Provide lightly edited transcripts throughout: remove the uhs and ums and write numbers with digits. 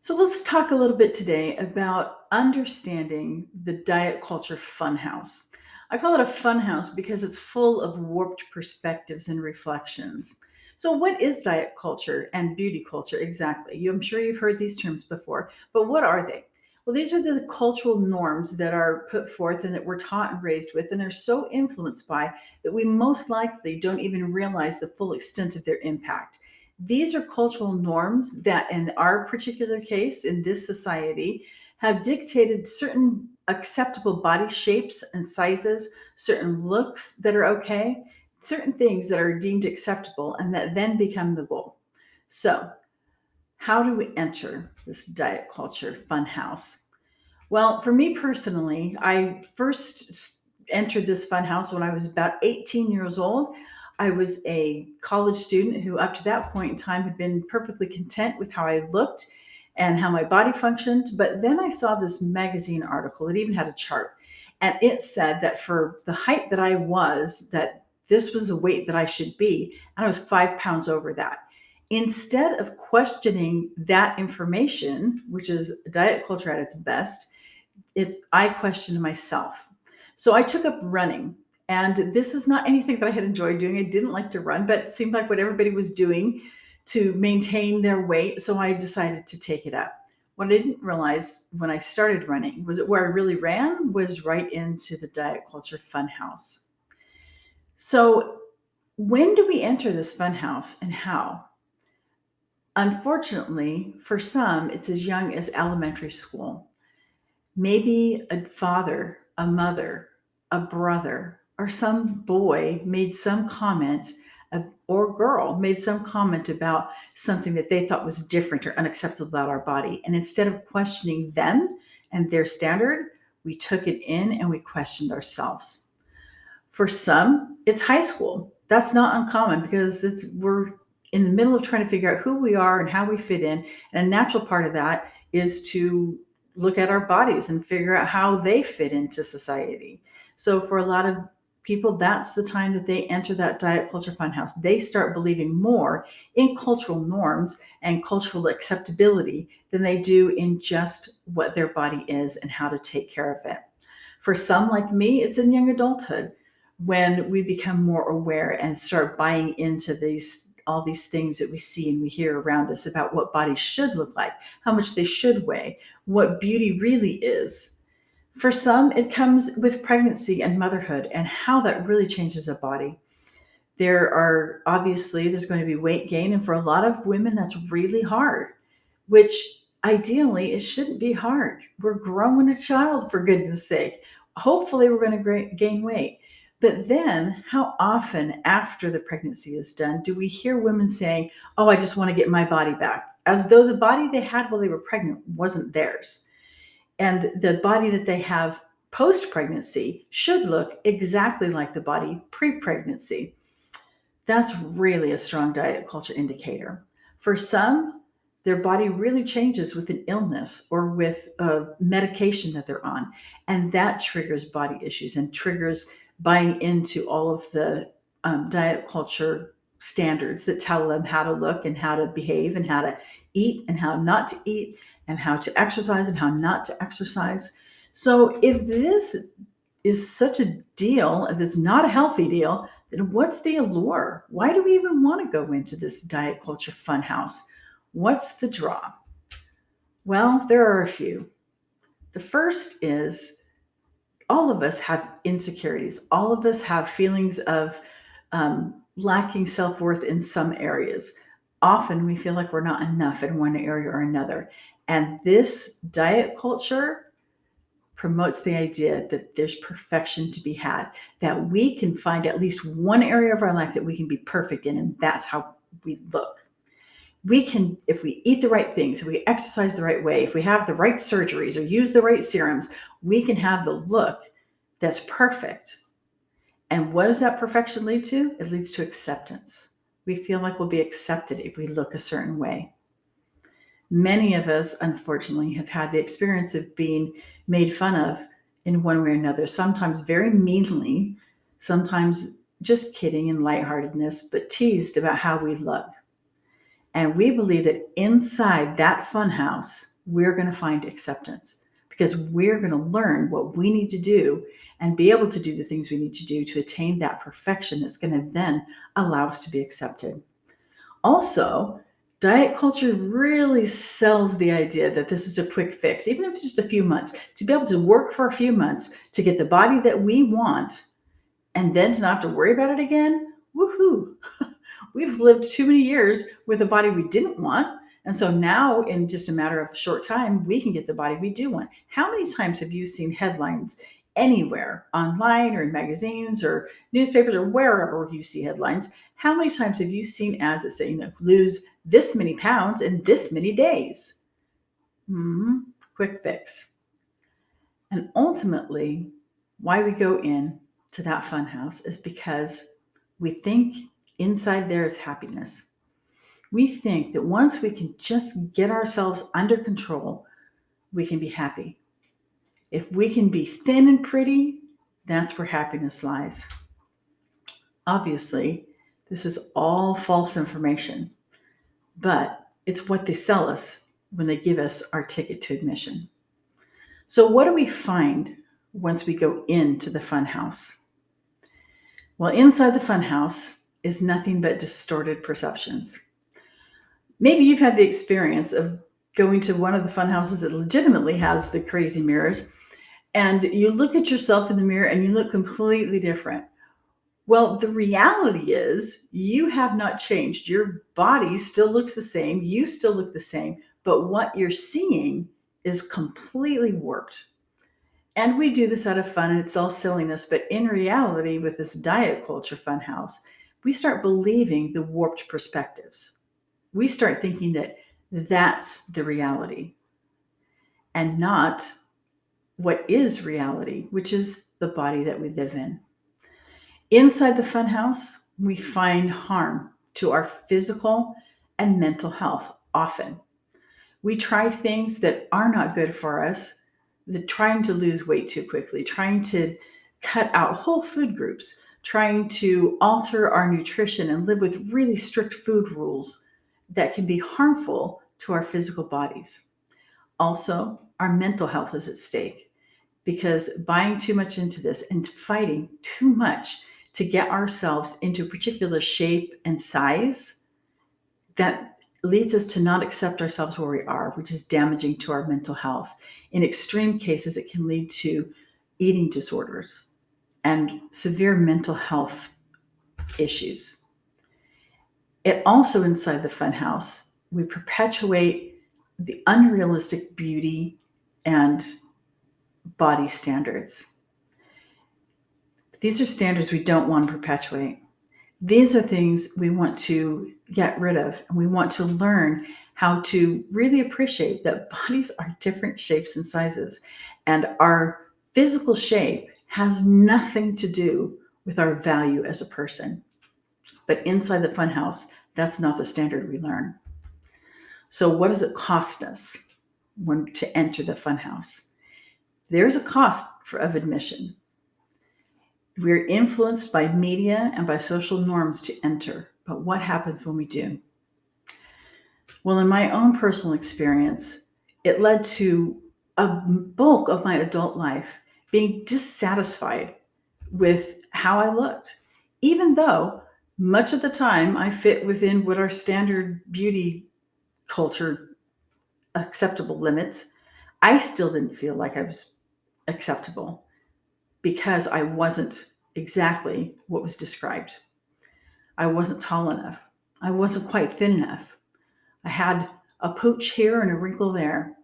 So let's talk a little bit today about understanding the diet culture funhouse. I call it a funhouse because it's full of warped perspectives and reflections. So, what is diet culture and beauty culture exactly? I'm sure you've heard these terms before, but what are they? Well, these are the cultural norms that are put forth and that we're taught and raised with, and are so influenced by that we most likely don't even realize the full extent of their impact. These are cultural norms that, in our particular case, in this society, have dictated certain acceptable body shapes and sizes, certain looks that are okay, certain things that are deemed acceptable, and that then become the goal. So, how do we enter this diet culture funhouse? Well, for me personally, I first entered this funhouse when I was about 18 years old. I was a college student who, up to that point in time, had been perfectly content with how I looked and how my body functioned. But then I saw this magazine article. It even had a chart, and it said that for the height that I was, that this was the weight that I should be, and I was 5 pounds over that. Instead of questioning that information, which is diet culture at its best, I questioned myself. So I took up running. And this is not anything that I had enjoyed doing. I didn't like to run, but it seemed like what everybody was doing to maintain their weight. So I decided to take it up. What I didn't realize when I started running was that where I really ran was right into the diet culture funhouse. So when do we enter this funhouse and how? Unfortunately, for some, it's as young as elementary school. Maybe a father, a mother, a brother, or some boy made some comment, or girl made some comment about something that they thought was different or unacceptable about our body. And instead of questioning them and their standard, we took it in and we questioned ourselves. For some, it's high school. That's not uncommon because we're in the middle of trying to figure out who we are and how we fit in. And a natural part of that is to look at our bodies and figure out how they fit into society. So for a lot of people, that's the time that they enter that diet culture funhouse. They start believing more in cultural norms and cultural acceptability than they do in just what their body is and how to take care of it. For some, like me, it's in young adulthood when we become more aware and start buying into all these things that we see and we hear around us about what bodies should look like, how much they should weigh, what beauty really is. For some, it comes with pregnancy and motherhood and how that really changes a body. There's going to be weight gain, and for a lot of women, that's really hard, which ideally it shouldn't be hard. We're growing a child, for goodness sake. Hopefully, we're going to gain weight. But then, how often after the pregnancy is done do we hear women saying, "Oh, I just want to get my body back," as though the body they had while they were pregnant wasn't theirs. And the body that they have post pregnancy should look exactly like the body pre pregnancy. That's really a strong diet culture indicator. For some, their body really changes with an illness or with a medication that they're on. And that triggers body issues and triggers buying into all of the diet culture standards that tell them how to look and how to behave and how to eat and how not to eat and how to exercise and how not to exercise. So if this is such a deal, if it's not a healthy deal, then what's the allure? Why do we even want to go into this diet culture funhouse? What's the draw? Well, there are a few. The first is all of us have insecurities. All of us have feelings of lacking self worth in some areas. Often we feel like we're not enough in one area or another. And this diet culture promotes the idea that there's perfection to be had, that we can find at least one area of our life that we can be perfect in, and that's how we look. We can, if we eat the right things, if we exercise the right way, if we have the right surgeries or use the right serums, we can have the look that's perfect. And what does that perfection lead to? It leads to acceptance. We feel like we'll be accepted if we look a certain way. Many of us, unfortunately, have had the experience of being made fun of in one way or another, sometimes very meanly, sometimes just kidding and lightheartedness, but teased about how we look. And we believe that inside that funhouse, we're going to find acceptance, because we're going to learn what we need to do and be able to do the things we need to do to attain that perfection that's going to then allow us to be accepted. Also, diet culture really sells the idea that this is a quick fix, even if it's just a few months, to be able to work for a few months to get the body that we want and then to not have to worry about it again. Woohoo! We've lived too many years with a body we didn't want. And so now, in just a matter of short time, we can get the body we do want. How many times have you seen headlines anywhere, online or in magazines or newspapers or wherever you see headlines? How many times have you seen ads that say, lose this many pounds in this many days? Quick fix. And ultimately, why we go in to that fun house is because we think inside there is happiness. We think that once we can just get ourselves under control, we can be happy. If we can be thin and pretty, that's where happiness lies. Obviously, this is all false information, but it's what they sell us when they give us our ticket to admission. So what do we find once we go into the fun house? Well, inside the fun house is nothing but distorted perceptions. Maybe you've had the experience of going to one of the fun houses that legitimately has the crazy mirrors, and you look at yourself in the mirror and you look completely different. Well, the reality is you have not changed. Your body still looks the same. You still look the same, but what you're seeing is completely warped. And we do this out of fun and it's all silliness, but in reality, with this diet culture fun house, we start believing the warped perspectives. We start thinking that that's the reality and not what is reality, which is the body that we live in. Inside the fun house, we find harm to our physical and mental health often. We try things that are not good for us, trying to lose weight too quickly, trying to cut out whole food groups, trying to alter our nutrition and live with really strict food rules that can be harmful to our physical bodies. Also, our mental health is at stake because buying too much into this and fighting too much to get ourselves into a particular shape and size, that leads us to not accept ourselves where we are, which is damaging to our mental health. In extreme cases, it can lead to eating disorders and severe mental health issues. It also, inside the fun house, we perpetuate the unrealistic beauty and body standards. These are standards we don't want to perpetuate. These are things we want to get rid of, and we want to learn how to really appreciate that bodies are different shapes and sizes, and our physical shape has nothing to do with our value as a person. But inside the fun house, that's not the standard we learn. So what does it cost us to enter the fun house? There's a cost of admission. We're influenced by media and by social norms to enter, but what happens when we do? Well, in my own personal experience, it led to a bulk of my adult life being dissatisfied with how I looked, even though much of the time I fit within what our standard beauty culture acceptable limits. I still didn't feel like I was acceptable because I wasn't exactly what was described. I wasn't tall enough. I wasn't quite thin enough. I had a pooch here and a wrinkle there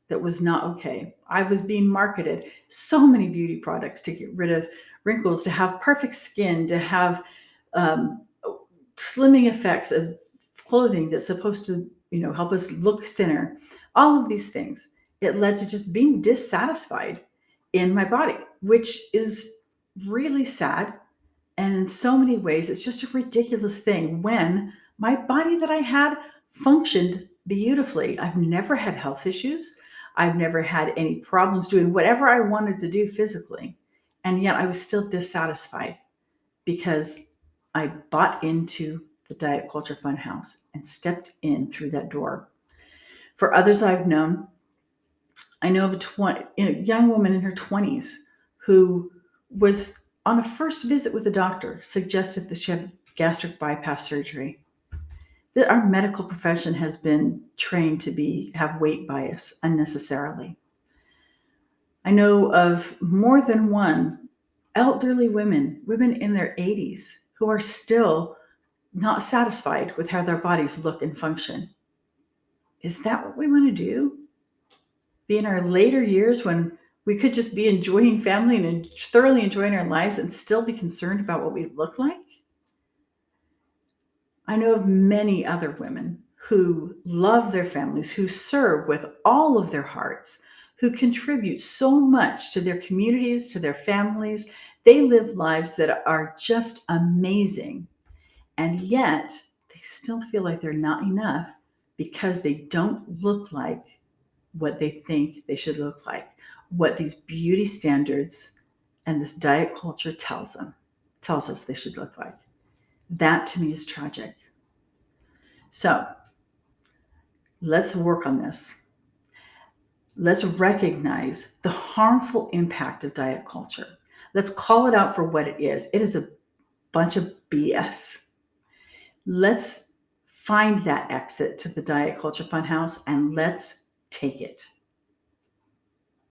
that was not okay. I was being marketed so many beauty products to get rid of wrinkles, to have perfect skin, to have slimming effects of clothing that's supposed to, help us look thinner. All of these things. It led to just being dissatisfied in my body, which is really sad. And in so many ways, it's just a ridiculous thing when my body that I had functioned beautifully. I've never had health issues. I've never had any problems doing whatever I wanted to do physically. And yet I was still dissatisfied because I bought into the diet culture fun house and stepped in through that door. For others I've known, I know of a young woman in her 20s who was on a first visit with a doctor, suggested that she have gastric bypass surgery. That our medical profession has been trained to have weight bias unnecessarily. I know of more than one elderly women in their 80s, who are still not satisfied with how their bodies look and function. Is that what we want to do? Be in our later years when we could just be enjoying family and thoroughly enjoying our lives and still be concerned about what we look like? I know of many other women who love their families, who serve with all of their hearts, who contribute so much to their communities, to their families. They live lives that are just amazing. And yet they still feel like they're not enough because they don't look like what they think they should look like, what these beauty standards and this diet culture tells us they should look like. That to me is tragic. So let's work on this. Let's recognize the harmful impact of diet culture. Let's call it out for what it is. It is a bunch of BS. Let's find that exit to the diet culture funhouse and let's take it.